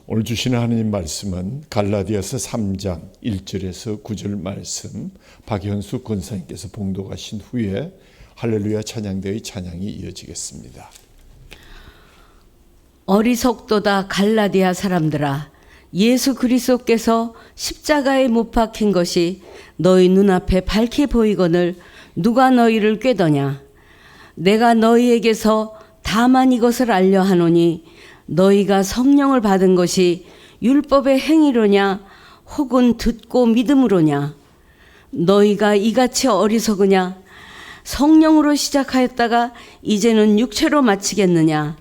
오늘 주시는 하나님 말씀은 갈라디아서 3장 1절에서 9절 말씀, 박현수 권사님께서 봉독하신 후에 할렐루야 찬양대의 찬양이 이어지겠습니다. 어리석도다 갈라디아 사람들아, 예수 그리스도께서 십자가에 못 박힌 것이 너희 눈앞에 밝히 보이거늘 누가 너희를 꾀더냐? 내가 너희에게서 다만 이것을 알려 하노니 너희가 성령을 받은 것이 율법의 행위로냐 혹은 듣고 믿음으로냐? 너희가 이같이 어리석으냐? 성령으로 시작하였다가 이제는 육체로 마치겠느냐?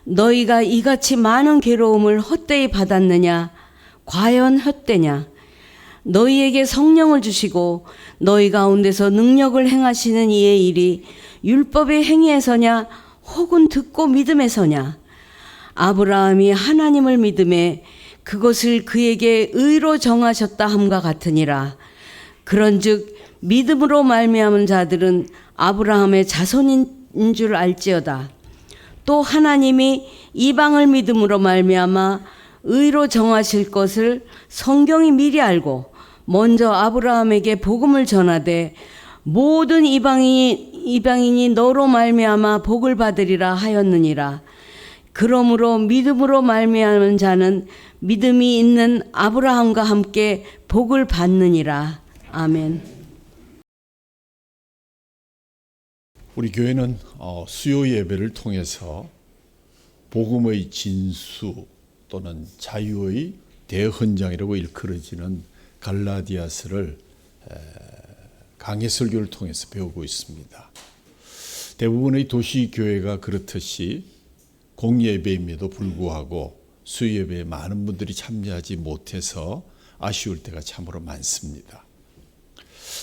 너희가 이같이 많은 괴로움을 헛되이 받았느냐? 과연 헛되냐? 너희에게 성령을 주시고 너희 가운데서 능력을 행하시는 이의 일이 율법의 행위에서냐 혹은 듣고 믿음에서냐? 아브라함이 하나님을 믿음에 그것을 그에게 의로 정하셨다 함과 같으니라. 그런즉 믿음으로 말미암은 자들은 아브라함의 자손인 줄 알지어다. 또 하나님이 이방을 믿음으로 말미암아 의로 정하실 것을 성경이 미리 알고 먼저 아브라함에게 복음을 전하되 모든 이방인이 너로 말미암아 복을 받으리라 하였느니라. 그러므로 믿음으로 말미암은 자는 믿음이 있는 아브라함과 함께 복을 받느니라. 아멘. 우리 교회는 수요 예배를 통해서 복음의 진수 또는 자유의 대헌장이라고 일컬어지는 갈라디아서를 강해 설교를 통해서 배우고 있습니다. 대부분의 도시 교회가 그렇듯이 공예배임에도 불구하고 수요 예배에 많은 분들이 참여하지 못해서 아쉬울 때가 참으로 많습니다.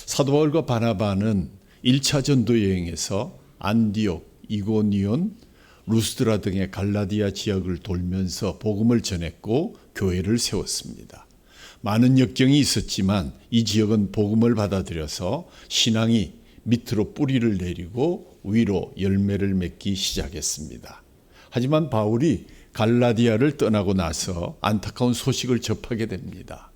사도 바울과 바나바는 1차 전도 여행에서 안디옥, 이고니온, 루스드라 등의 갈라디아 지역을 돌면서 복음을 전했고 교회를 세웠습니다. 많은 역경이 있었지만 이 지역은 복음을 받아들여서 신앙이 밑으로 뿌리를 내리고 위로 열매를 맺기 시작했습니다. 하지만 바울이 갈라디아를 떠나고 나서 안타까운 소식을 접하게 됩니다.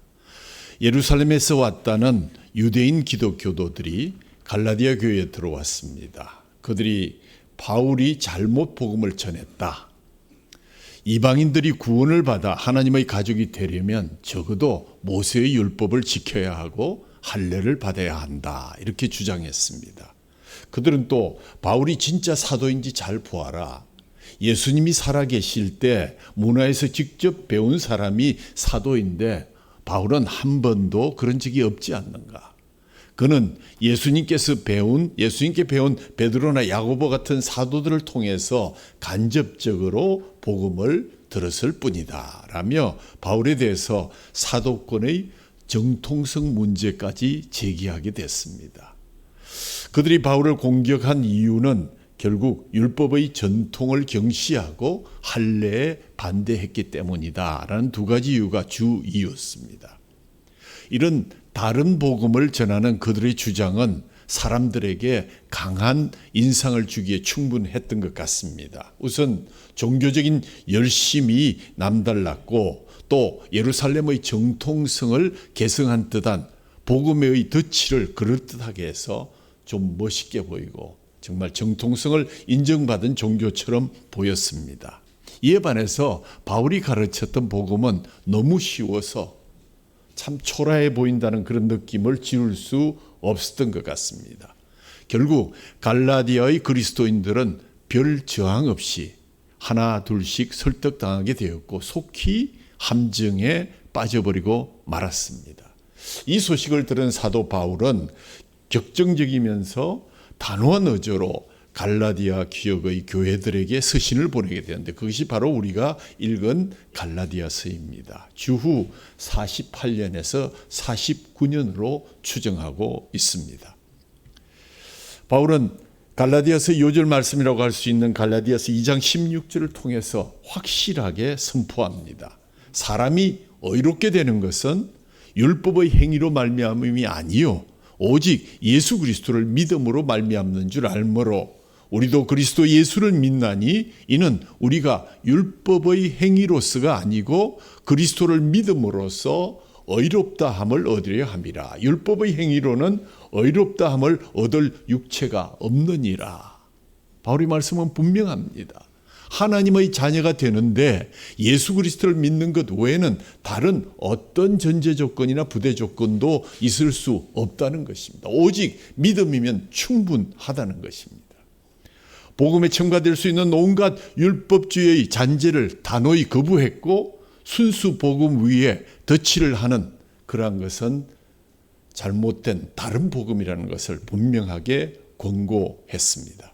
예루살렘에서 왔다는 유대인 기독교도들이 갈라디아 교회에 들어왔습니다. 그들이 바울이 잘못 복음을 전했다. 이방인들이 구원을 받아 하나님의 가족이 되려면 적어도 모세의 율법을 지켜야 하고 할례를 받아야 한다. 이렇게 주장했습니다. 그들은 또 바울이 진짜 사도인지 잘 보아라. 예수님이 살아계실 때 문화에서 직접 배운 사람이 사도인데 바울은 한 번도 그런 적이 없지 않는가. 그는 예수님께 배운 베드로나 야고보 같은 사도들을 통해서 간접적으로 복음을 들었을 뿐이다 라며 바울에 대해서 사도권의 정통성 문제까지 제기하게 됐습니다. 그들이 바울을 공격한 이유는 결국 율법의 전통을 경시하고 할례에 반대했기 때문이다라는 두 가지 이유가 주 이유였습니다. 이런 다른 복음을 전하는 그들의 주장은 사람들에게 강한 인상을 주기에 충분했던 것 같습니다. 우선 종교적인 열심이 남달랐고 또 예루살렘의 정통성을 계승한 듯한 복음의 덫을 그럴듯하게 해서 좀 멋있게 보이고 정말 정통성을 인정받은 종교처럼 보였습니다. 이에 반해서 바울이 가르쳤던 복음은 너무 쉬워서 참 초라해 보인다는 그런 느낌을 지울 수 없었던 것 같습니다. 결국 갈라디아의 그리스도인들은 별 저항 없이 하나 둘씩 설득당하게 되었고 속히 함정에 빠져버리고 말았습니다. 이 소식을 들은 사도 바울은 격정적이면서 단호한 어조로 갈라디아 지역의 교회들에게 서신을 보내게 되는데 그것이 바로 우리가 읽은 갈라디아서입니다. 주후 48년에서 49년으로 추정하고 있습니다. 바울은 갈라디아서 2절 말씀이라고 할 수 있는 갈라디아서 2장 16절을 통해서 확실하게 선포합니다. 사람이 의롭게 되는 것은 율법의 행위로 말미암음이 아니요 오직 예수 그리스도를 믿음으로 말미암는 줄 알므로 우리도 그리스도 예수를 믿나니 이는 우리가 율법의 행위로서가 아니고 그리스도를 믿음으로써 의롭다함을 얻으려 함이라. 율법의 행위로는 의롭다함을 얻을 육체가 없느니라. 바울의 말씀은 분명합니다. 하나님의 자녀가 되는데 예수 그리스도를 믿는 것 외에는 다른 어떤 전제 조건이나 부대 조건도 있을 수 없다는 것입니다. 오직 믿음이면 충분하다는 것입니다. 복음에 첨가될 수 있는 온갖 율법주의의 잔재를 단호히 거부했고 순수 복음 위에 덧칠을 하는 그러한 것은 잘못된 다른 복음이라는 것을 분명하게 권고했습니다.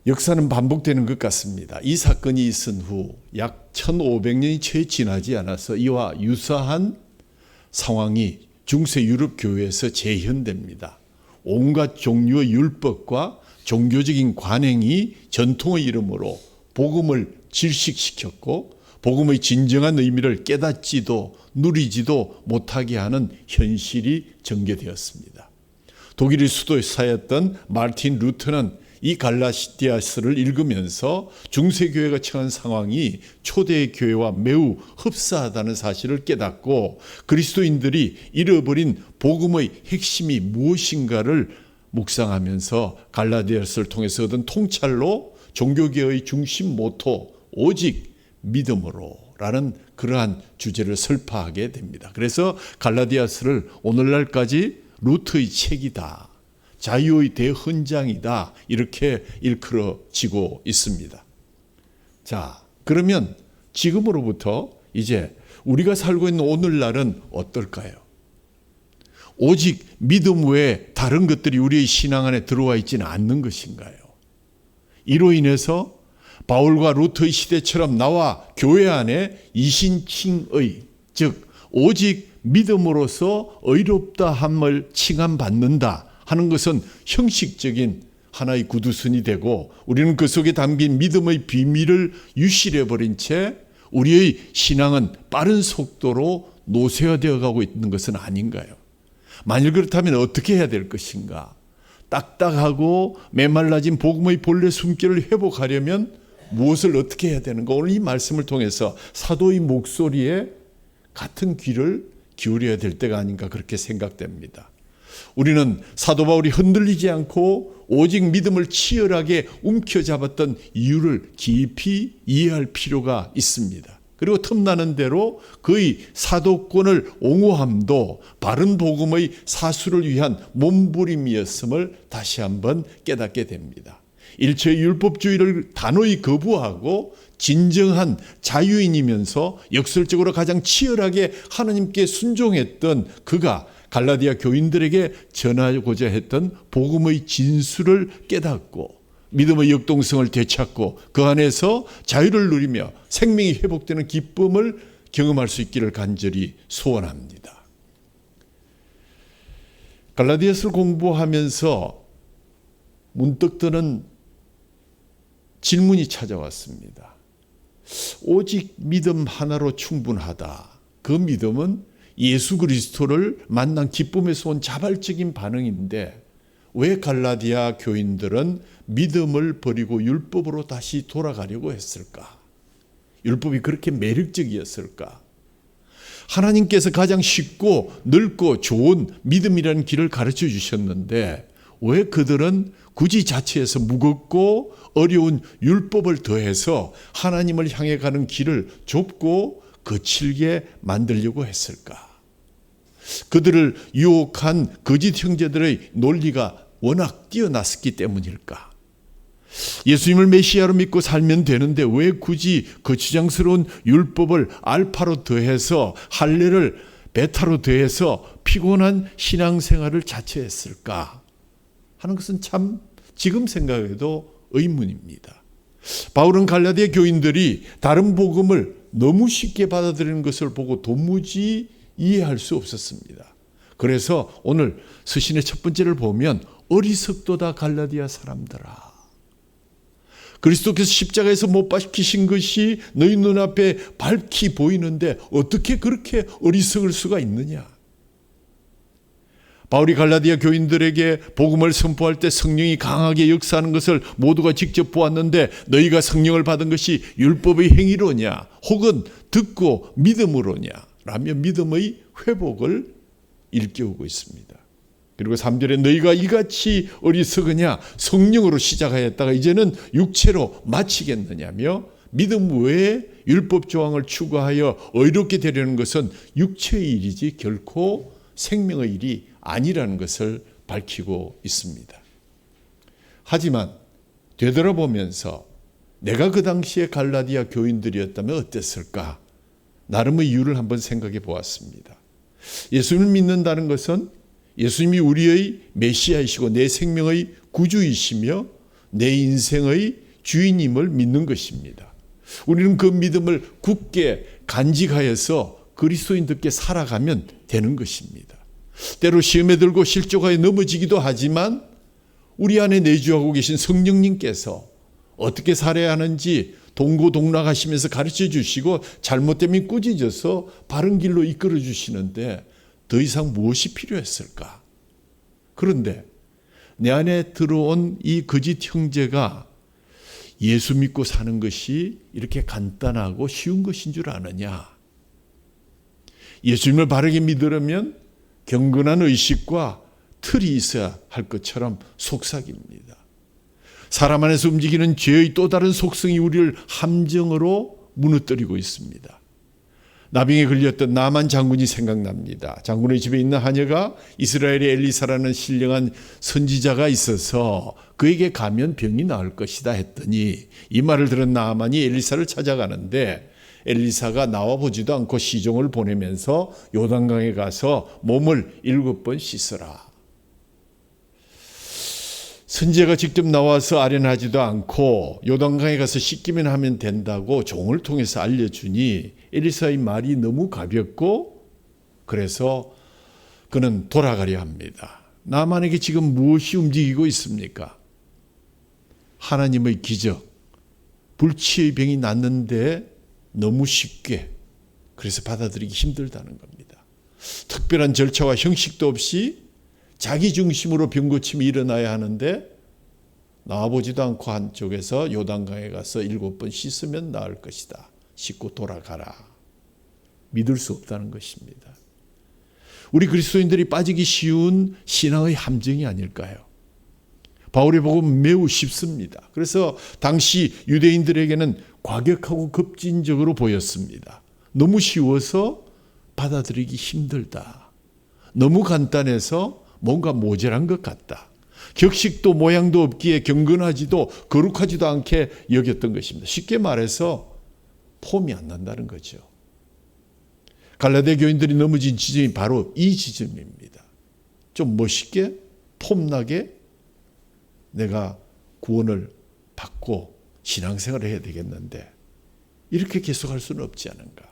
역사는 반복되는 것 같습니다. 이 사건이 있은 후 약 1500년이 채 지나지 않아서 이와 유사한 상황이 중세 유럽 교회에서 재현됩니다. 온갖 종류의 율법과 종교적인 관행이 전통의 이름으로 복음을 질식시켰고 복음의 진정한 의미를 깨닫지도 누리지도 못하게 하는 현실이 전개되었습니다. 독일의 수도사였던 마르틴 루터는 이 갈라디아서를 읽으면서 중세교회가 처한 상황이 초대 교회와 매우 흡사하다는 사실을 깨닫고 그리스도인들이 잃어버린 복음의 핵심이 무엇인가를 묵상하면서 갈라디아서를 통해서 얻은 통찰로 종교개혁의 중심 모토 오직 믿음으로 라는 그러한 주제를 설파하게 됩니다. 그래서 갈라디아서를 오늘날까지 루터의 책이다, 자유의 대헌장이다 이렇게 일컬어지고 있습니다. 자, 그러면 지금으로부터 이제 우리가 살고 있는 오늘날은 어떨까요? 오직 믿음 외에 다른 것들이 우리의 신앙 안에 들어와 있지는 않는 것인가요? 이로 인해서 바울과 루터의 시대처럼 나와 교회 안에 이신칭의, 즉 오직 믿음으로써 의롭다함을 칭함받는다 하는 것은 형식적인 하나의 구두순이 되고 우리는 그 속에 담긴 믿음의 비밀을 유실해버린 채 우리의 신앙은 빠른 속도로 노쇠화되어 가고 있는 것은 아닌가요? 만일 그렇다면 어떻게 해야 될 것인가? 딱딱하고 메말라진 복음의 본래 숨결을 회복하려면 무엇을 어떻게 해야 되는가? 오늘 이 말씀을 통해서 사도의 목소리에 같은 귀를 기울여야 될 때가 아닌가 그렇게 생각됩니다. 우리는 사도 바울이 흔들리지 않고 오직 믿음을 치열하게 움켜잡았던 이유를 깊이 이해할 필요가 있습니다. 그리고 틈나는 대로 그의 사도권을 옹호함도 바른 복음의 사수를 위한 몸부림이었음을 다시 한번 깨닫게 됩니다. 일체의 율법주의를 단호히 거부하고 진정한 자유인이면서 역설적으로 가장 치열하게 하나님께 순종했던 그가 갈라디아 교인들에게 전하고자 했던 복음의 진수를 깨닫고 믿음의 역동성을 되찾고 그 안에서 자유를 누리며 생명이 회복되는 기쁨을 경험할 수 있기를 간절히 소원합니다. 갈라디아서를 공부하면서 문득 드는 질문이 찾아왔습니다. 오직 믿음 하나로 충분하다. 그 믿음은 예수 그리스도를 만난 기쁨에서 온 자발적인 반응인데 왜 갈라디아 교인들은 믿음을 버리고 율법으로 다시 돌아가려고 했을까? 율법이 그렇게 매력적이었을까? 하나님께서 가장 쉽고 넓고 좋은 믿음이라는 길을 가르쳐 주셨는데 왜 그들은 굳이 자체에서 무겁고 어려운 율법을 더해서 하나님을 향해 가는 길을 좁고 거칠게 만들려고 했을까? 그들을 유혹한 거짓 형제들의 논리가 워낙 뛰어났기 때문일까? 예수님을 메시아로 믿고 살면 되는데 왜 굳이 거추장스러운 율법을 알파로 더해서 할례를 베타로 더해서 피곤한 신앙생활을 자처했을까 하는 것은 참 지금 생각해도 의문입니다. 바울은 갈라디아 교인들이 다른 복음을 너무 쉽게 받아들이는 것을 보고 도무지 이해할 수 없었습니다. 그래서 오늘 서신의 첫 번째를 보면 어리석도다 갈라디아 사람들아. 그리스도께서 십자가에서 못 박히신 것이 너희 눈앞에 밝히 보이는데 어떻게 그렇게 어리석을 수가 있느냐. 바울이 갈라디아 교인들에게 복음을 선포할 때 성령이 강하게 역사하는 것을 모두가 직접 보았는데 너희가 성령을 받은 것이 율법의 행위로냐 혹은 듣고 믿음으로냐 라며 믿음의 회복을 일깨우고 있습니다. 그리고 3절에 너희가 이같이 어리석으냐 성령으로 시작하였다가 이제는 육체로 마치겠느냐며 믿음 외에 율법 조항을 추구하여 의롭게 되려는 것은 육체의 일이지 결코 생명의 일이 아니라는 것을 밝히고 있습니다. 하지만 되돌아보면서 내가 그 당시에 갈라디아 교인들이었다면 어땠을까? 나름의 이유를 한번 생각해 보았습니다. 예수님을 믿는다는 것은 예수님이 우리의 메시아이시고 내 생명의 구주이시며 내 인생의 주인임을 믿는 것입니다. 우리는 그 믿음을 굳게 간직하여서 그리스도인들께 살아가면 되는 것입니다. 때로 시험에 들고 실족하여 넘어지기도 하지만 우리 안에 내주하고 계신 성령님께서 어떻게 살아야 하는지 동고동락하시면서 가르쳐 주시고 잘못되면 꾸짖어서 바른 길로 이끌어 주시는데 더 이상 무엇이 필요했을까? 그런데 내 안에 들어온 이 거짓 형제가 예수 믿고 사는 것이 이렇게 간단하고 쉬운 것인 줄 아느냐? 예수님을 바르게 믿으려면 경건한 의식과 틀이 있어야 할 것처럼 속삭입니다. 사람 안에서 움직이는 죄의 또 다른 속성이 우리를 함정으로 무너뜨리고 있습니다. 나병에 걸렸던 나만 장군이 생각납니다. 장군의 집에 있는 하녀가 이스라엘의 엘리사라는 신령한 선지자가 있어서 그에게 가면 병이 나을 것이다 했더니 이 말을 들은 나만이 엘리사를 찾아가는데 엘리사가 나와보지도 않고 시종을 보내면서 요단강에 가서 몸을 7번 씻으라. 선지자가 직접 나와서 아련하지도 않고 요단강에 가서 씻기만 하면 된다고 종을 통해서 알려주니 엘리사의 말이 너무 가볍고 그래서 그는 돌아가려 합니다. 나만에게 지금 무엇이 움직이고 있습니까? 하나님의 기적, 불치의 병이 낫는데 너무 쉽게 그래서 받아들이기 힘들다는 겁니다. 특별한 절차와 형식도 없이 자기 중심으로 병 고침이 일어나야 하는데 나와보지도 않고 한쪽에서 요단강에 가서 7번 씻으면 나을 것이다. 씻고 돌아가라. 믿을 수 없다는 것입니다. 우리 그리스도인들이 빠지기 쉬운 신앙의 함정이 아닐까요? 바울의 복음은 매우 쉽습니다. 그래서 당시 유대인들에게는 과격하고 급진적으로 보였습니다. 너무 쉬워서 받아들이기 힘들다. 너무 간단해서 뭔가 모자란 것 같다. 격식도 모양도 없기에 경건하지도 거룩하지도 않게 여겼던 것입니다. 쉽게 말해서 폼이 안 난다는 거죠. 갈라디아 교인들이 넘어진 지점이 바로 이 지점입니다. 좀 멋있게 폼나게 내가 구원을 받고 신앙생활을 해야 되겠는데 이렇게 계속할 수는 없지 않은가.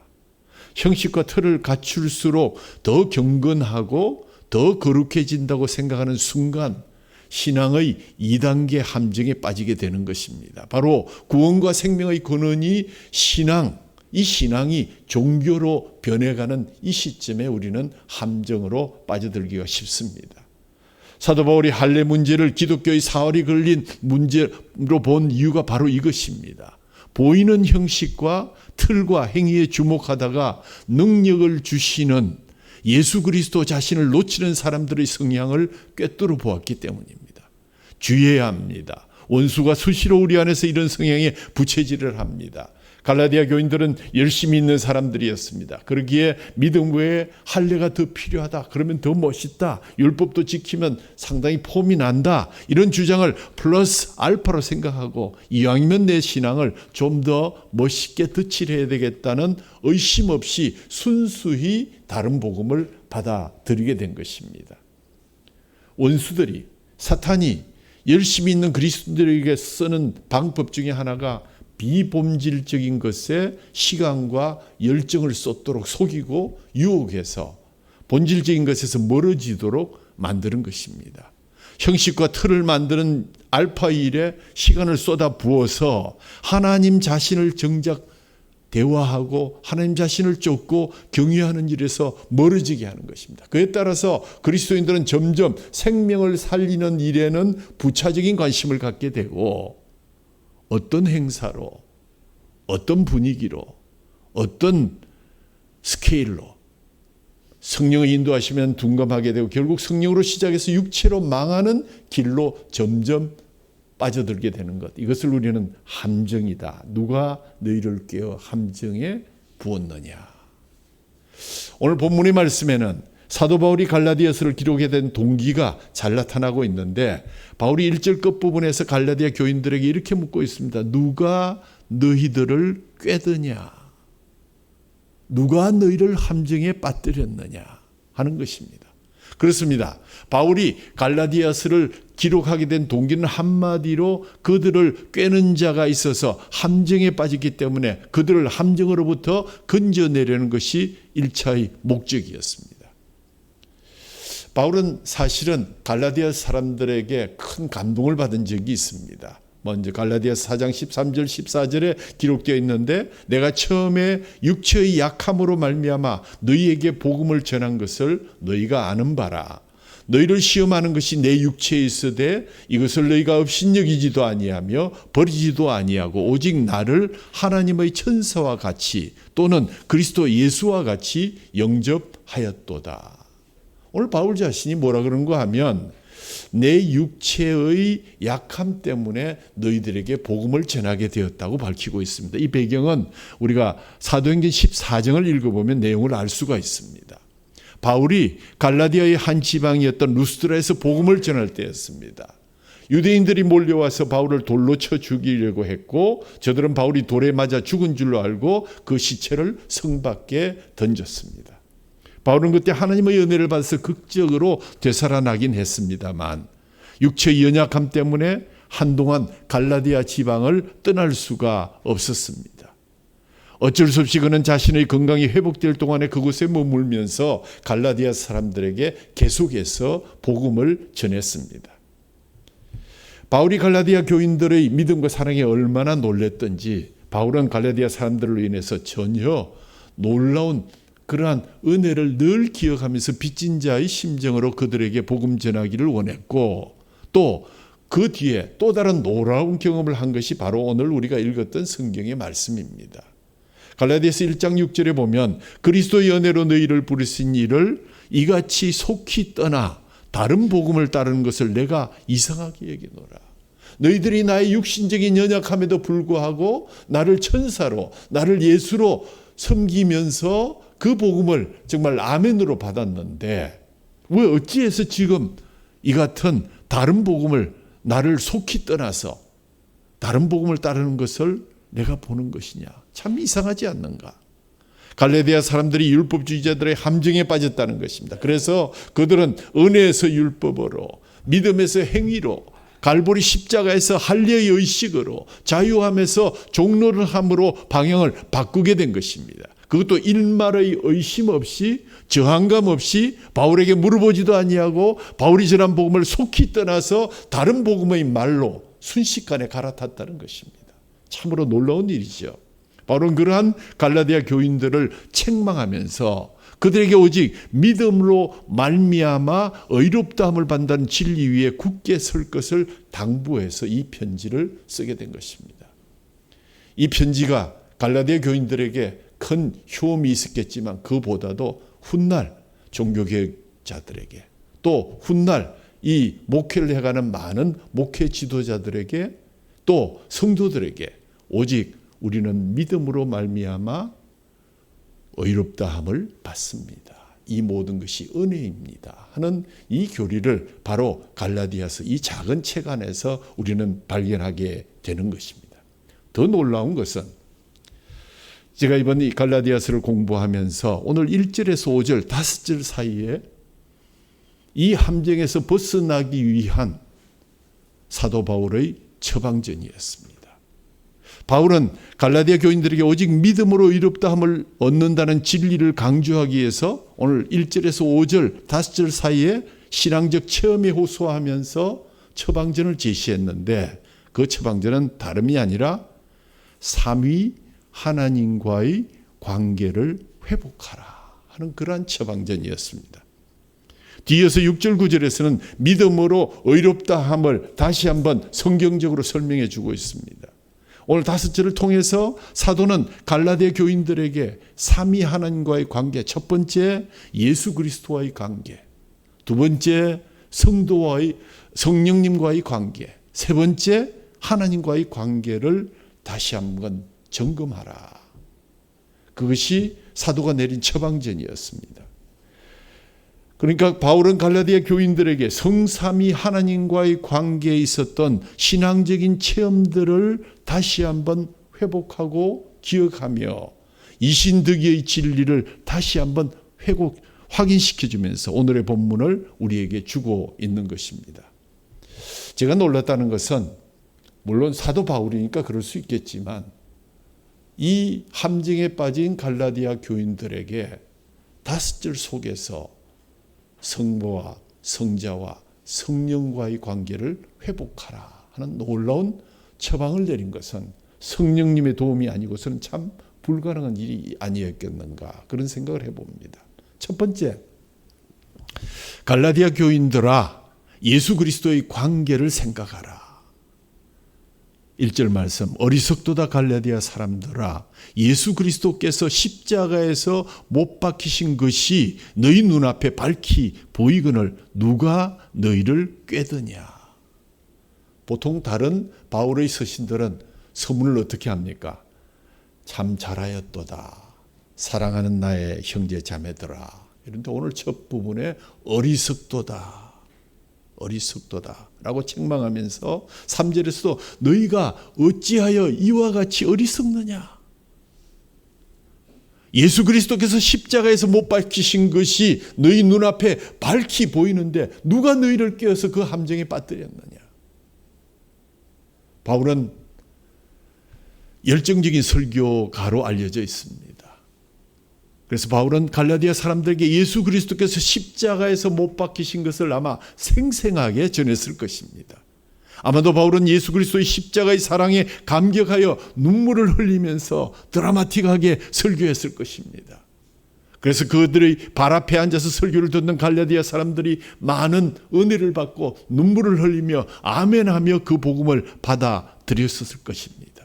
형식과 틀을 갖출수록 더 경건하고 더 거룩해진다고 생각하는 순간 신앙의 2단계 함정에 빠지게 되는 것입니다. 바로 구원과 생명의 근원이 신앙, 이 신앙이 종교로 변해가는 이 시점에 우리는 함정으로 빠져들기가 쉽습니다. 사도 바울이 할례 문제를 기독교의 사활이 걸린 문제로 본 이유가 바로 이것입니다. 보이는 형식과 틀과 행위에 주목하다가 능력을 주시는 예수 그리스도 자신을 놓치는 사람들의 성향을 꿰뚫어 보았기 때문입니다. 주의해야 합니다. 원수가 수시로 우리 안에서 이런 성향에 부채질을 합니다. 갈라디아 교인들은 열심히 있는 사람들이었습니다. 그러기에 믿음 외에 할례가 더 필요하다. 그러면 더 멋있다. 율법도 지키면 상당히 폼이 난다. 이런 주장을 플러스 알파로 생각하고 이왕이면 내 신앙을 좀 더 멋있게 덧칠해야 되겠다는 의심 없이 순수히 다른 복음을 받아들이게 된 것입니다. 원수들이 사탄이 열심히 있는 그리스도인들에게 쓰는 방법 중에 하나가 비본질적인 것에 시간과 열정을 쏟도록 속이고 유혹해서 본질적인 것에서 멀어지도록 만드는 것입니다. 형식과 틀을 만드는 알파 일에 시간을 쏟아 부어서 하나님 자신을 정작 대화하고 하나님 자신을 쫓고 경외하는 일에서 멀어지게 하는 것입니다. 그에 따라서 그리스도인들은 점점 생명을 살리는 일에는 부차적인 관심을 갖게 되고 어떤 행사로, 어떤 분위기로, 어떤 스케일로 성령의 인도하시면 둔감하게 되고 결국 성령으로 시작해서 육체로 망하는 길로 점점 빠져들게 되는 것. 이것을 우리는 함정이다. 누가 너희를 깨어 함정에 부었느냐. 오늘 본문의 말씀에는 사도 바울이 갈라디아서를 기록하게 된 동기가 잘 나타나고 있는데 바울이 1절 끝부분에서 갈라디아 교인들에게 이렇게 묻고 있습니다. 누가 너희들을 꾀드냐? 누가 너희를 함정에 빠뜨렸느냐 하는 것입니다. 그렇습니다. 바울이 갈라디아서를 기록하게 된 동기는 한마디로 그들을 꾀는 자가 있어서 함정에 빠졌기 때문에 그들을 함정으로부터 건져내려는 것이 1차의 목적이었습니다. 바울은 사실은 갈라디아 사람들에게 큰 감동을 받은 적이 있습니다. 먼저 갈라디아서 4장 13절 14절에 기록되어 있는데 내가 처음에 육체의 약함으로 말미암아 너희에게 복음을 전한 것을 너희가 아는 바라. 너희를 시험하는 것이 내 육체에 있으되 이것을 너희가 업신여기지도 아니하며 버리지도 아니하고 오직 나를 하나님의 천사와 같이 또는 그리스도 예수와 같이 영접하였도다. 오늘 바울 자신이 뭐라 그런가 하면 내 육체의 약함 때문에 너희들에게 복음을 전하게 되었다고 밝히고 있습니다. 이 배경은 우리가 사도행전 14장을 읽어보면 내용을 알 수가 있습니다. 바울이 갈라디아의 한 지방이었던 루스드라에서 복음을 전할 때였습니다. 유대인들이 몰려와서 바울을 돌로 쳐 죽이려고 했고 저들은 바울이 돌에 맞아 죽은 줄로 알고 그 시체를 성 밖에 던졌습니다. 바울은 그때 하나님의 은혜를 받아서 극적으로 되살아나긴 했습니다만 육체의 연약함 때문에 한동안 갈라디아 지방을 떠날 수가 없었습니다. 어쩔 수 없이 그는 자신의 건강이 회복될 동안에 그곳에 머물면서 갈라디아 사람들에게 계속해서 복음을 전했습니다. 바울이 갈라디아 교인들의 믿음과 사랑에 얼마나 놀랬던지 바울은 갈라디아 사람들로 인해서 전혀 놀라운 그러한 은혜를 늘 기억하면서 빚진 자의 심정으로 그들에게 복음 전하기를 원했고 또 그 뒤에 또 다른 놀라운 경험을 한 것이 바로 오늘 우리가 읽었던 성경의 말씀입니다. 갈라디아서 1장 6절에 보면 그리스도의 은혜로 너희를 부르신 이를 이같이 속히 떠나 다른 복음을 따르는 것을 내가 이상하게 여기노라. 너희들이 나의 육신적인 연약함에도 불구하고 나를 천사로 나를 예수로 섬기면서 그 복음을 정말 아멘으로 받았는데 왜 어찌해서 지금 이 같은 다른 복음을 나를 속히 떠나서 다른 복음을 따르는 것을 내가 보는 것이냐. 참 이상하지 않는가. 갈라디아 사람들이 율법주의자들의 함정에 빠졌다는 것입니다. 그래서 그들은 은혜에서 율법으로 믿음에서 행위로 갈보리 십자가에서 할례의 의식으로 자유함에서 종로를 함으로 방향을 바꾸게 된 것입니다. 그것도 일말의 의심 없이 저항감 없이 바울에게 물어보지도 아니하고 바울이 전한 복음을 속히 떠나서 다른 복음의 말로 순식간에 갈아탔다는 것입니다. 참으로 놀라운 일이죠. 바울은 그러한 갈라디아 교인들을 책망하면서 그들에게 오직 믿음으로 말미암아 의롭다함을 받는 진리 위에 굳게 설 것을 당부해서 이 편지를 쓰게 된 것입니다. 이 편지가 갈라디아 교인들에게 큰 효험이 있었겠지만 그보다도 훗날 종교개혁자들에게 또 훗날 이 목회를 해가는 많은 목회 지도자들에게 또 성도들에게 오직 우리는 믿음으로 말미암아 의롭다함을 받습니다. 이 모든 것이 은혜입니다 하는 이 교리를 바로 갈라디아서 이 작은 책 안에서 우리는 발견하게 되는 것입니다. 더 놀라운 것은 제가 이번 이 갈라디아서를 공부하면서 오늘 1절에서 5절 5절 사이에 이 함정에서 벗어나기 위한 사도 바울의 처방전이었습니다. 바울은 갈라디아 교인들에게 오직 믿음으로 의롭다함을 얻는다는 진리를 강조하기 위해서 오늘 1절에서 5절 5절 사이에 신앙적 체험에 호소하면서 처방전을 제시했는데 그 처방전은 다름이 아니라 삼위 하나님과의 관계를 회복하라 하는 그러한 처방전이었습니다. 뒤에서 6절 9절에서는 믿음으로 의롭다 함을 다시 한번 성경적으로 설명해 주고 있습니다. 오늘 5절을 통해서 사도는 갈라디아 교인들에게 삼위 하나님과의 관계, 첫 번째 예수 그리스도와의 관계, 두 번째 성도와의 성령님과의 관계, 세 번째 하나님과의 관계를 다시 한번 점검하라. 그것이 사도가 내린 처방전이었습니다. 그러니까 바울은 갈라디아 교인들에게 성삼위 하나님과의 관계에 있었던 신앙적인 체험들을 다시 한번 회복하고 기억하며 이신득의 진리를 다시 한번 확인시켜주면서 오늘의 본문을 우리에게 주고 있는 것입니다. 제가 놀랐다는 것은 물론 사도 바울이니까 그럴 수 있겠지만 이 함정에 빠진 갈라디아 교인들에게 5절 속에서 성부와 성자와 성령과의 관계를 회복하라 하는 놀라운 처방을 내린 것은 성령님의 도움이 아니고서는 참 불가능한 일이 아니었겠는가 그런 생각을 해봅니다. 첫 번째, 갈라디아 교인들아 예수 그리스도의 관계를 생각하라. 1절 말씀, 어리석도다 갈라디아 사람들아 예수 그리스도께서 십자가에서 못 박히신 것이 너희 눈앞에 밝히 보이거늘 누가 너희를 꾀드냐. 보통 다른 바울의 서신들은 서문을 어떻게 합니까? 참 잘하였도다. 사랑하는 나의 형제 자매들아. 그런데 오늘 첫 부분에 어리석도다. 어리석도다 라고 책망하면서 3절에서도 너희가 어찌하여 이와 같이 어리석느냐. 예수 그리스도께서 십자가에서 못 박히신 것이 너희 눈앞에 밝히 보이는데 누가 너희를 깨어서 그 함정에 빠뜨렸느냐. 바울은 열정적인 설교가로 알려져 있습니다. 그래서 바울은 갈라디아 사람들에게 예수 그리스도께서 십자가에서 못 박히신 것을 아마 생생하게 전했을 것입니다. 아마도 바울은 예수 그리스도의 십자가의 사랑에 감격하여 눈물을 흘리면서 드라마틱하게 설교했을 것입니다. 그래서 그들의 발 앞에 앉아서 설교를 듣는 갈라디아 사람들이 많은 은혜를 받고 눈물을 흘리며 아멘하며 그 복음을 받아들였을 것입니다.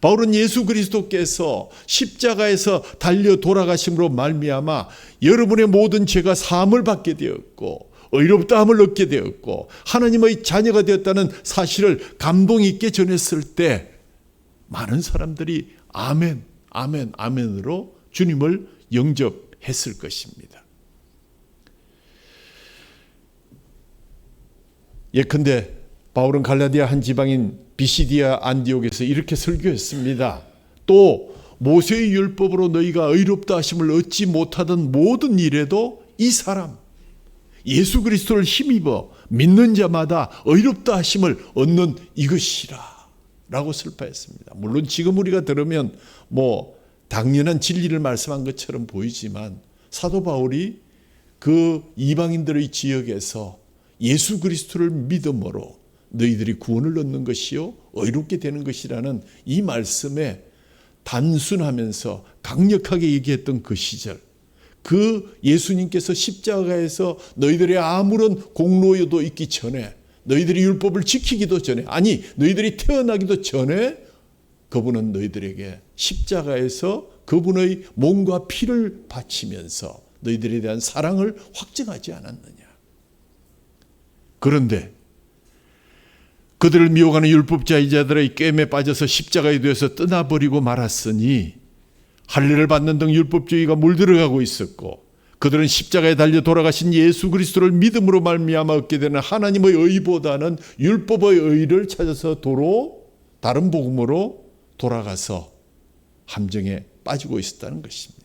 바울은 예수 그리스도께서 십자가에서 달려 돌아가심으로 말미암아 여러분의 모든 죄가 사함을 받게 되었고 의롭다함을 얻게 되었고 하나님의 자녀가 되었다는 사실을 감동 있게 전했을 때 많은 사람들이 아멘, 아멘, 아멘으로 주님을 영접했을 것입니다. 예컨대 바울은 갈라디아 한 지방인 비시디아 안디옥에서 이렇게 설교했습니다. 또 모세의 율법으로 너희가 의롭다 하심을 얻지 못하던 모든 일에도 이 사람 예수 그리스도를 힘입어 믿는 자마다 의롭다 하심을 얻는 이것이라 라고 설파했습니다. 물론 지금 우리가 들으면 당연한 진리를 말씀한 것처럼 보이지만 사도 바울이 그 이방인들의 지역에서 예수 그리스도를 믿음으로 너희들이 구원을 얻는 것이요 의롭게 되는 것이라는 이 말씀에 단순하면서 강력하게 얘기했던 그 시절, 그 예수님께서 십자가에서 너희들의 아무런 공로도 있기 전에, 너희들이 율법을 지키기도 전에, 아니 너희들이 태어나기도 전에 그분은 너희들에게 십자가에서 그분의 몸과 피를 바치면서 너희들에 대한 사랑을 확증하지 않았느냐. 그런데 그들을 미혹하는 율법자이자들의 꿰매 빠져서 십자가에 대해서 떠나버리고 말았으니 할례를 받는 등 율법주의가 물들어가고 있었고 그들은 십자가에 달려 돌아가신 예수 그리스도를 믿음으로 말미암아 얻게 되는 하나님의 의보다는 율법의 의를 찾아서 도로 다른 복음으로 돌아가서 함정에 빠지고 있었다는 것입니다.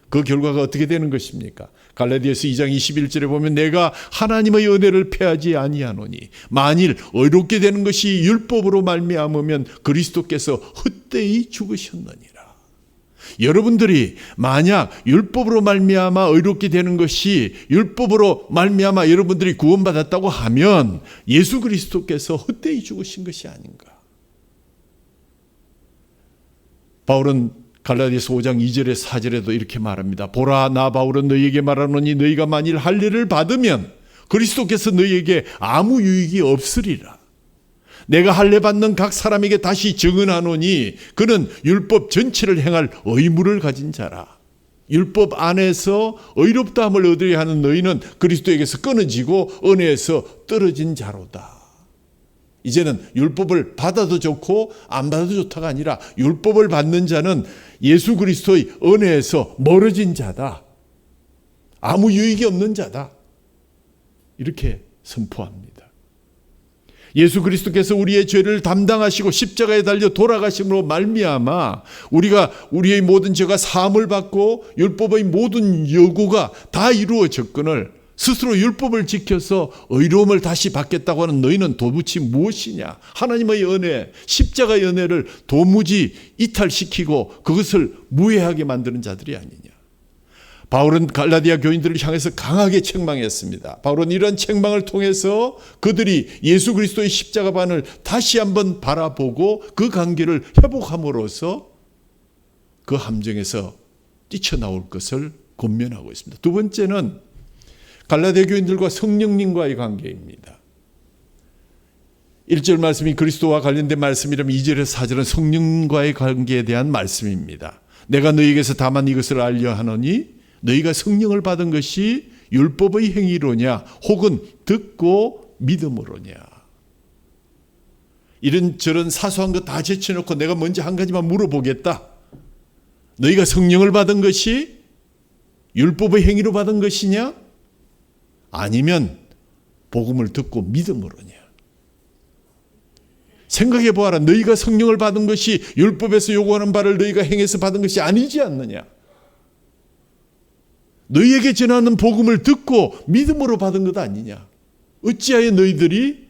그 결과가 어떻게 되는 것입니까? 갈라디아서 2장 21절에 보면 내가 하나님의 은혜를 패하지 아니하노니 만일 의롭게 되는 것이 율법으로 말미암으면 그리스도께서 헛되이 죽으셨느니라. 여러분들이 만약 율법으로 말미암아 의롭게 되는 것이 율법으로 말미암아 여러분들이 구원받았다고 하면 예수 그리스도께서 헛되이 죽으신 것이 아닌가. 바울은 갈라디아서 5장 2절에 4절에도 이렇게 말합니다. 보라, 나 바울은 너희에게 말하노니 너희가 만일 할례를 받으면 그리스도께서 너희에게 아무 유익이 없으리라. 내가 할례 받는 각 사람에게 다시 증언하노니 그는 율법 전체를 행할 의무를 가진 자라. 율법 안에서 의롭다함을 얻으려 하는 너희는 그리스도에게서 끊어지고 은혜에서 떨어진 자로다. 이제는 율법을 받아도 좋고 안 받아도 좋다가 아니라 율법을 받는 자는 예수 그리스도의 은혜에서 멀어진 자다. 아무 유익이 없는 자다. 이렇게 선포합니다. 예수 그리스도께서 우리의 죄를 담당하시고 십자가에 달려 돌아가심으로 말미암아 우리가 우리의 모든 죄가 사함을 받고 율법의 모든 요구가 다 이루어졌거늘 스스로 율법을 지켜서 의로움을 다시 받겠다고 하는 너희는 도무지 무엇이냐? 하나님의 은혜, 십자가의 은혜를 도무지 이탈시키고 그것을 무해하게 만드는 자들이 아니냐? 바울은 갈라디아 교인들을 향해서 강하게 책망했습니다. 바울은 이런 책망을 통해서 그들이 예수 그리스도의 십자가반을 다시 한번 바라보고 그 관계를 회복함으로써 그 함정에서 뛰쳐나올 것을 권면하고 있습니다. 두 번째는 갈라디아 교인들과 성령님과의 관계입니다. 1절 말씀이 그리스도와 관련된 말씀이라면 2절에서 4절은 성령과의 관계에 대한 말씀입니다. 내가 너희에게서 다만 이것을 알려 하노니 너희가 성령을 받은 것이 율법의 행위로냐 혹은 듣고 믿음으로냐. 이런저런 사소한 거 다 제쳐놓고 내가 먼저 한 가지만 물어보겠다. 너희가 성령을 받은 것이 율법의 행위로 받은 것이냐 아니면 복음을 듣고 믿음으로냐. 생각해 보아라. 너희가 성령을 받은 것이 율법에서 요구하는 바를 너희가 행해서 받은 것이 아니지 않느냐. 너희에게 전하는 복음을 듣고 믿음으로 받은 것 아니냐. 어찌하여 너희들이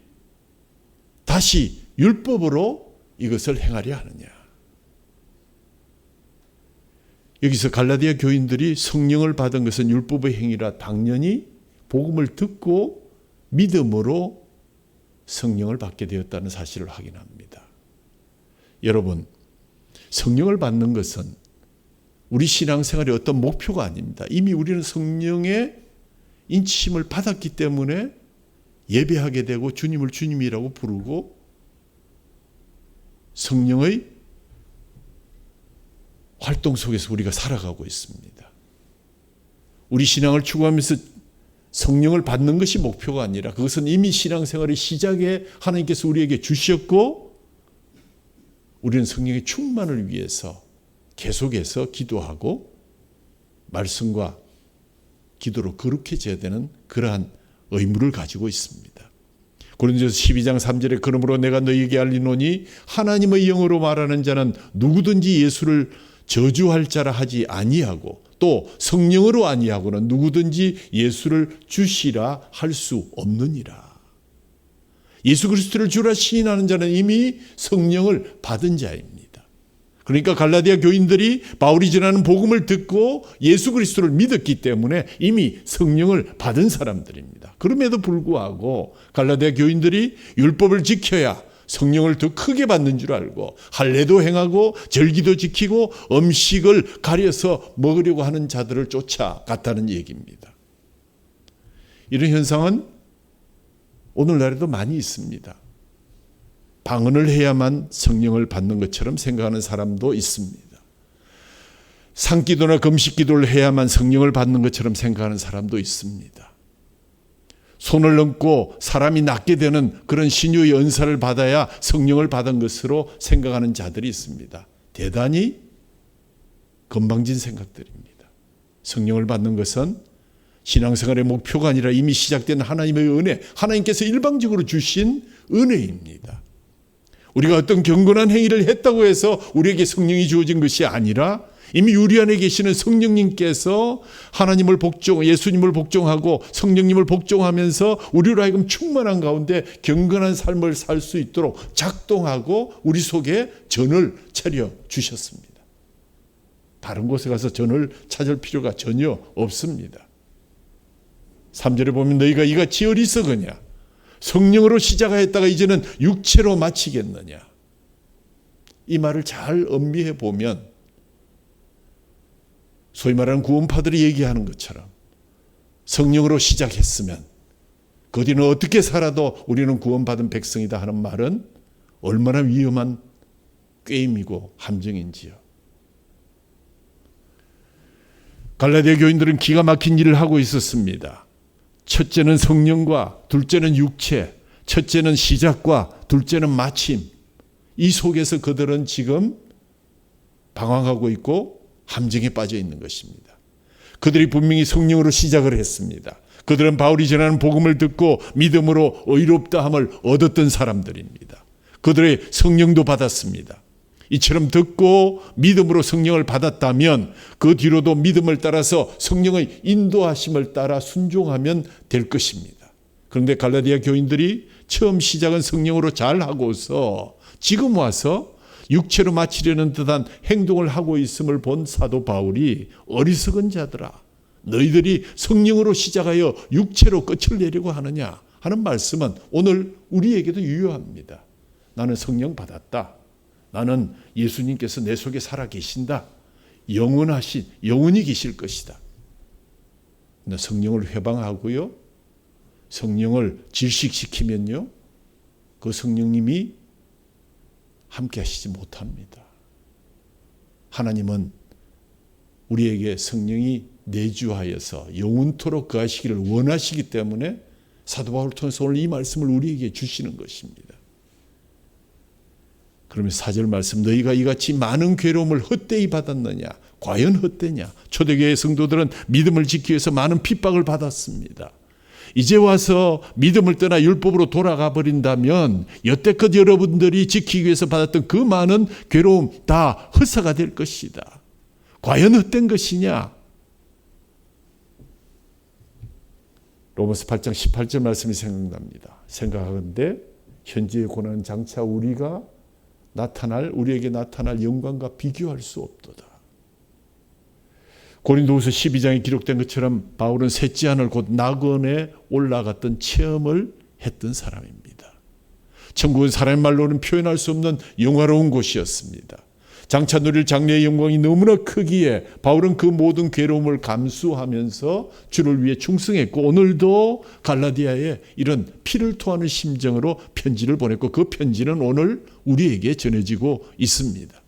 다시 율법으로 이것을 행하려 하느냐. 여기서 갈라디아 교인들이 성령을 받은 것은 율법의 행위라 당연히 복음을 듣고 믿음으로 성령을 받게 되었다는 사실을 확인합니다. 여러분, 성령을 받는 것은 우리 신앙생활의 어떤 목표가 아닙니다. 이미 우리는 성령의 인치심을 받았기 때문에 예배하게 되고 주님을 주님이라고 부르고 성령의 활동 속에서 우리가 살아가고 있습니다. 우리 신앙을 추구하면서 성령을 받는 것이 목표가 아니라 그것은 이미 신앙생활의 시작에 하나님께서 우리에게 주셨고 우리는 성령의 충만을 위해서 계속해서 기도하고 말씀과 기도로 거룩해져야 되는 그러한 의무를 가지고 있습니다. 고린도서 12장 3절에 그러므로 내가 너희에게 알리노니 하나님의 영으로 말하는 자는 누구든지 예수를 저주할 자라 하지 아니하고 또 성령으로 아니하고는 누구든지 예수를 주시라 할 수 없느니라. 예수 그리스도를 주라 시인하는 자는 이미 성령을 받은 자입니다. 그러니까 갈라디아 교인들이 바울이 전하는 복음을 듣고 예수 그리스도를 믿었기 때문에 이미 성령을 받은 사람들입니다. 그럼에도 불구하고 갈라디아 교인들이 율법을 지켜야 성령을 더 크게 받는 줄 알고 할례도 행하고 절기도 지키고 음식을 가려서 먹으려고 하는 자들을 쫓아갔다는 얘기입니다. 이런 현상은 오늘날에도 많이 있습니다. 방언을 해야만 성령을 받는 것처럼 생각하는 사람도 있습니다. 산기도나 금식기도를 해야만 성령을 받는 것처럼 생각하는 사람도 있습니다. 손을 얹고 사람이 낫게 되는 그런 신유의 은사를 받아야 성령을 받은 것으로 생각하는 자들이 있습니다. 대단히 건방진 생각들입니다. 성령을 받는 것은 신앙생활의 목표가 아니라 이미 시작된 하나님의 은혜, 하나님께서 일방적으로 주신 은혜입니다. 우리가 어떤 경건한 행위를 했다고 해서 우리에게 성령이 주어진 것이 아니라 이미 우리 안에 계시는 성령님께서 하나님을 예수님을 복종하고 성령님을 복종하면서 우리로 하여금 충만한 가운데 경건한 삶을 살 수 있도록 작동하고 우리 속에 전을 차려 주셨습니다. 다른 곳에 가서 전을 찾을 필요가 전혀 없습니다. 3절에 보면 너희가 이같이 어리석으냐 성령으로 시작하였다가 이제는 육체로 마치겠느냐. 이 말을 잘 음미해 보면 소위 말하는 구원파들이 얘기하는 것처럼 성령으로 시작했으면 그 뒤는 어떻게 살아도 우리는 구원받은 백성이다 하는 말은 얼마나 위험한 꾀임이고 함정인지요. 갈라디아 교인들은 기가 막힌 일을 하고 있었습니다. 첫째는 성령과 둘째는 육체, 첫째는 시작과 둘째는 마침. 이 속에서 그들은 지금 방황하고 있고 함정에 빠져 있는 것입니다. 그들이 분명히 성령으로 시작을 했습니다. 그들은 바울이 전하는 복음을 듣고 믿음으로 의롭다함을 얻었던 사람들입니다. 그들의 성령도 받았습니다. 이처럼 듣고 믿음으로 성령을 받았다면 그 뒤로도 믿음을 따라서 성령의 인도하심을 따라 순종하면 될 것입니다. 그런데 갈라디아 교인들이 처음 시작은 성령으로 잘 하고서 지금 와서 육체로 마치려는 듯한 행동을 하고 있음을 본 사도 바울이 어리석은 자들아, 너희들이 성령으로 시작하여 육체로 끝을 내려고 하느냐 하는 말씀은 오늘 우리에게도 유효합니다. 나는 성령 받았다. 나는 예수님께서 내 속에 살아 계신다. 영원히 계실 것이다. 성령을 회방하고요, 성령을 질식시키면요, 그 성령님이 함께 하시지 못합니다. 하나님은 우리에게 성령이 내주하여서 영원토록 거하시기를 원하시기 때문에 사도 바울을 통해서 오늘 이 말씀을 우리에게 주시는 것입니다. 그러면 4절 말씀, 너희가 이같이 많은 괴로움을 헛되이 받았느냐? 과연 헛되냐? 초대교회 성도들은 믿음을 지키기 위해서 많은 핍박을 받았습니다. 이제 와서 믿음을 떠나 율법으로 돌아가 버린다면 여태껏 여러분들이 지키기 위해서 받았던 그 많은 괴로움 다 헛사가 될 것이다. 과연 헛된 것이냐? 로마서 8장 18절 말씀이 생각납니다. 생각하건대 현재의 고난은 장차 우리에게 나타날 영광과 비교할 수 없도다. 고린도후서 12장에 기록된 것처럼 바울은 셋째 하늘 곧 낙원에 올라갔던 체험을 했던 사람입니다. 천국은 사람의 말로는 표현할 수 없는 영화로운 곳이었습니다. 장차 누릴 장래의 영광이 너무나 크기에 바울은 그 모든 괴로움을 감수하면서 주를 위해 충성했고, 오늘도 갈라디아에 이런 피를 토하는 심정으로 편지를 보냈고, 그 편지는 오늘 우리에게 전해지고 있습니다.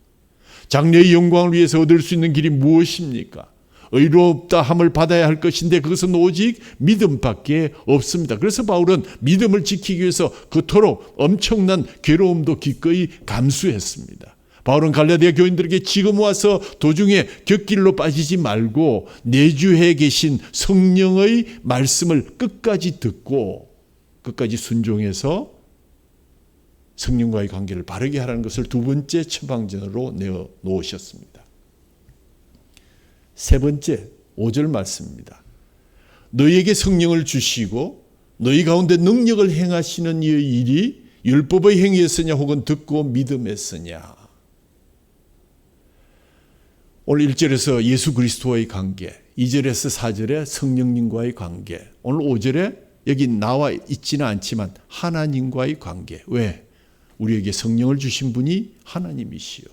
장래의 영광을 위해서 얻을 수 있는 길이 무엇입니까? 의롭다 함을 받아야 할 것인데 그것은 오직 믿음밖에 없습니다. 그래서 바울은 믿음을 지키기 위해서 그토록 엄청난 괴로움도 기꺼이 감수했습니다. 바울은 갈라디아 교인들에게 지금 와서 도중에 곁길로 빠지지 말고 내주해 계신 성령의 말씀을 끝까지 듣고 끝까지 순종해서 성령과의 관계를 바르게 하라는 것을 두 번째 처방전으로 내어 놓으셨습니다. 세 번째 5절 말씀입니다. 너희에게 성령을 주시고 너희 가운데 능력을 행하시는 이의 일이 율법의 행위였으냐 혹은 듣고 믿음했으냐. 오늘 1절에서 예수 그리스도와의 관계, 2절에서 4절에 성령님과의 관계, 오늘 5절에 여기 나와 있지는 않지만 하나님과의 관계. 왜? 우리에게 성령을 주신 분이 하나님이시요,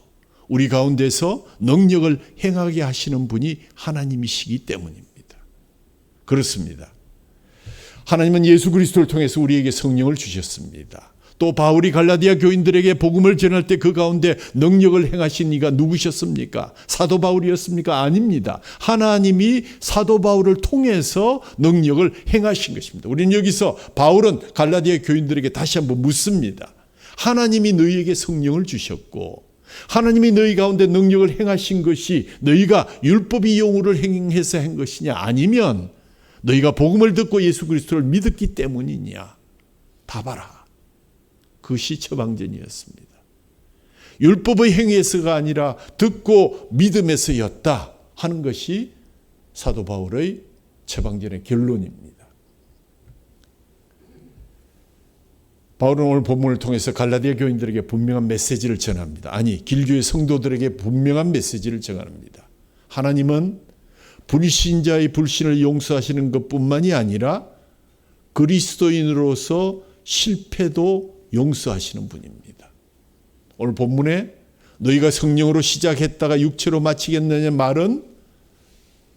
우리 가운데서 능력을 행하게 하시는 분이 하나님이시기 때문입니다. 그렇습니다. 하나님은 예수 그리스도를 통해서 우리에게 성령을 주셨습니다. 또 바울이 갈라디아 교인들에게 복음을 전할 때 그 가운데 능력을 행하신 이가 누구셨습니까? 사도 바울이었습니까? 아닙니다. 하나님이 사도 바울을 통해서 능력을 행하신 것입니다. 우리는 여기서 바울은 갈라디아 교인들에게 다시 한번 묻습니다. 하나님이 너희에게 성령을 주셨고 하나님이 너희 가운데 능력을 행하신 것이 너희가 율법의 용으를 행해서 한 것이냐, 아니면 너희가 복음을 듣고 예수 그리스도를 믿었기 때문이냐? 답하라. 그것이 처방전이었습니다. 율법의 행위에서가 아니라 듣고 믿음에서였다 하는 것이 사도 바울의 처방전의 결론입니다. 바울은 오늘 본문을 통해서 갈라디아 교인들에게 분명한 메시지를 전합니다. 아니, 길교의 성도들에게 분명한 메시지를 전합니다. 하나님은 불신자의 불신을 용서하시는 것뿐만이 아니라 그리스도인으로서 실패도 용서하시는 분입니다. 오늘 본문에 너희가 성령으로 시작했다가 육체로 마치겠느냐 말은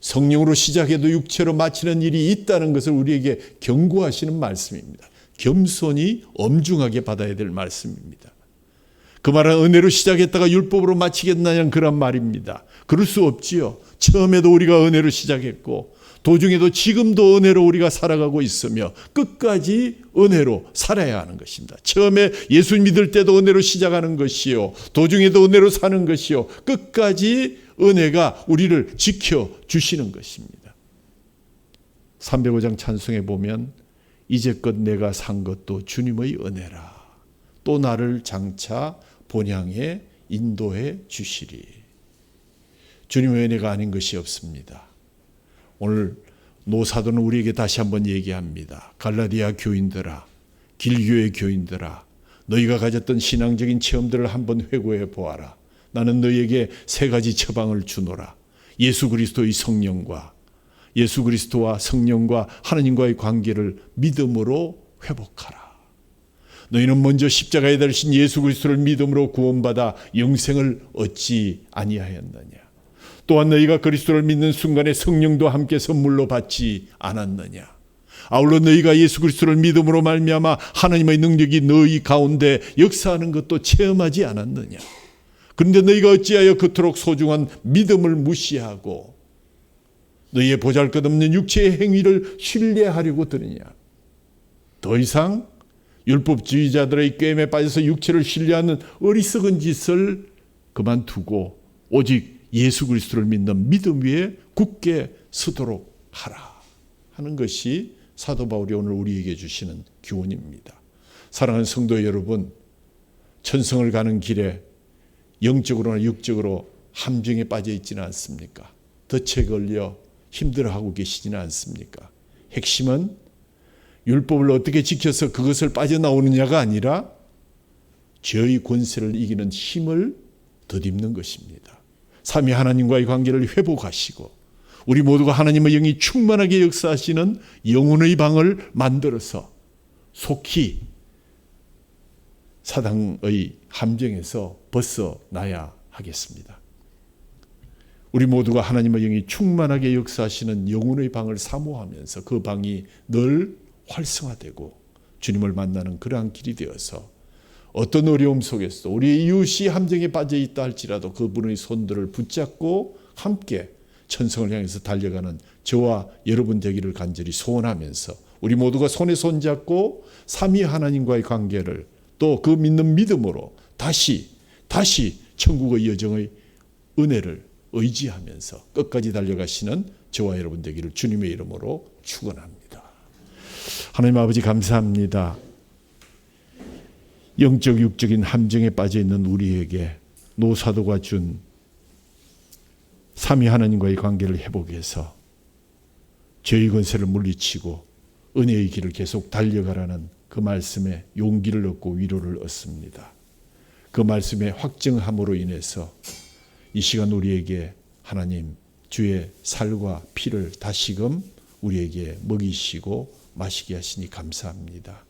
성령으로 시작해도 육체로 마치는 일이 있다는 것을 우리에게 경고하시는 말씀입니다. 겸손히 엄중하게 받아야 될 말씀입니다. 그 말은 은혜로 시작했다가 율법으로 마치겠느냐는 그런 말입니다. 그럴 수 없지요. 처음에도 우리가 은혜로 시작했고 도중에도 지금도 은혜로 우리가 살아가고 있으며 끝까지 은혜로 살아야 하는 것입니다. 처음에 예수 믿을 때도 은혜로 시작하는 것이요, 도중에도 은혜로 사는 것이요, 끝까지 은혜가 우리를 지켜주시는 것입니다. 305장 찬송에 보면 이제껏 내가 산 것도 주님의 은혜라. 또 나를 장차 본향에 인도해 주시리. 주님의 은혜가 아닌 것이 없습니다. 오늘 노사도는 우리에게 다시 한번 얘기합니다. 갈라디아 교인들아, 길교의 교인들아, 너희가 가졌던 신앙적인 체험들을 한번 회고해 보아라. 나는 너희에게 세 가지 처방을 주노라. 예수 그리스도의 성령과 예수 그리스도와 성령과 하나님과의 관계를 믿음으로 회복하라. 너희는 먼저 십자가에 달리신 예수 그리스도를 믿음으로 구원받아 영생을 얻지 아니하였느냐. 또한 너희가 그리스도를 믿는 순간에 성령도 함께 선물로 받지 않았느냐. 아울러 너희가 예수 그리스도를 믿음으로 말미암아 하나님의 능력이 너희 가운데 역사하는 것도 체험하지 않았느냐. 그런데 너희가 어찌하여 그토록 소중한 믿음을 무시하고 너희의 보잘것없는 육체의 행위를 신뢰하려고 드느냐. 더 이상 율법주의자들의 꾀임에 빠져서 육체를 신뢰하는 어리석은 짓을 그만두고 오직 예수 그리스도를 믿는 믿음 위에 굳게 서도록 하라 하는 것이 사도 바울이 오늘 우리에게 주시는 교훈입니다. 사랑하는 성도 여러분, 천성을 가는 길에 영적으로나 육적으로 함정에 빠져 있지는 않습니까? 덫에 걸려 힘들어하고 계시지는 않습니까? 핵심은 율법을 어떻게 지켜서 그것을 빠져나오느냐가 아니라 죄의 권세를 이기는 힘을 덧입는 것입니다. 삼위 하나님과의 관계를 회복하시고 우리 모두가 하나님의 영이 충만하게 역사하시는 영혼의 방을 만들어서 속히 사단의 함정에서 벗어나야 하겠습니다. 우리 모두가 하나님의 영이 충만하게 역사하시는 영혼의 방을 사모하면서 그 방이 늘 활성화되고 주님을 만나는 그러한 길이 되어서 어떤 어려움 속에서도 우리의 이웃이 함정에 빠져 있다 할지라도 그분의 손들을 붙잡고 함께 천성을 향해서 달려가는 저와 여러분 되기를 간절히 소원하면서 우리 모두가 손에 손잡고 삼위 하나님과의 관계를 또 그 믿는 믿음으로 다시 천국의 여정의 은혜를 의지하면서 끝까지 달려가시는 저와 여러분 되기를 주님의 이름으로 축원합니다. 하나님 아버지 감사합니다. 영적 육적인 함정에 빠져 있는 우리에게 노사도가 준 삼위 하나님과의 관계를 회복해서 죄의 권세를 물리치고 은혜의 길을 계속 달려가라는 그 말씀에 용기를 얻고 위로를 얻습니다. 그 말씀의 확증함으로 인해서 이 시간 우리에게 하나님 주의 살과 피를 다시금 우리에게 먹이시고 마시게 하시니 감사합니다.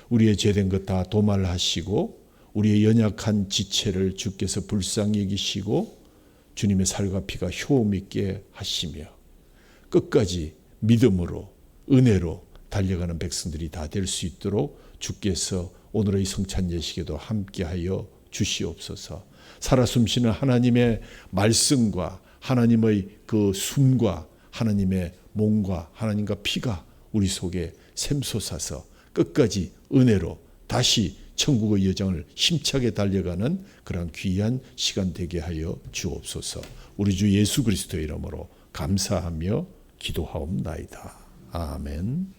우리의 죄된 것 다 도말하시고 우리의 연약한 지체를 주께서 불쌍히 여기시고 주님의 살과 피가 효험 있게 하시며 끝까지 믿음으로 은혜로 달려가는 백성들이 다 될 수 있도록 주께서 오늘의 성찬 예식에도 함께하여 주시옵소서. 살아 숨쉬는 하나님의 말씀과 하나님의 그 숨과 하나님의 몸과 하나님과 피가 우리 속에 샘솟아서 끝까지 은혜로 다시 천국의 여정을 힘차게 달려가는 그런 귀한 시간 되게 하여 주옵소서. 우리 주 예수 그리스도의 이름으로 감사하며 기도하옵나이다. 아멘.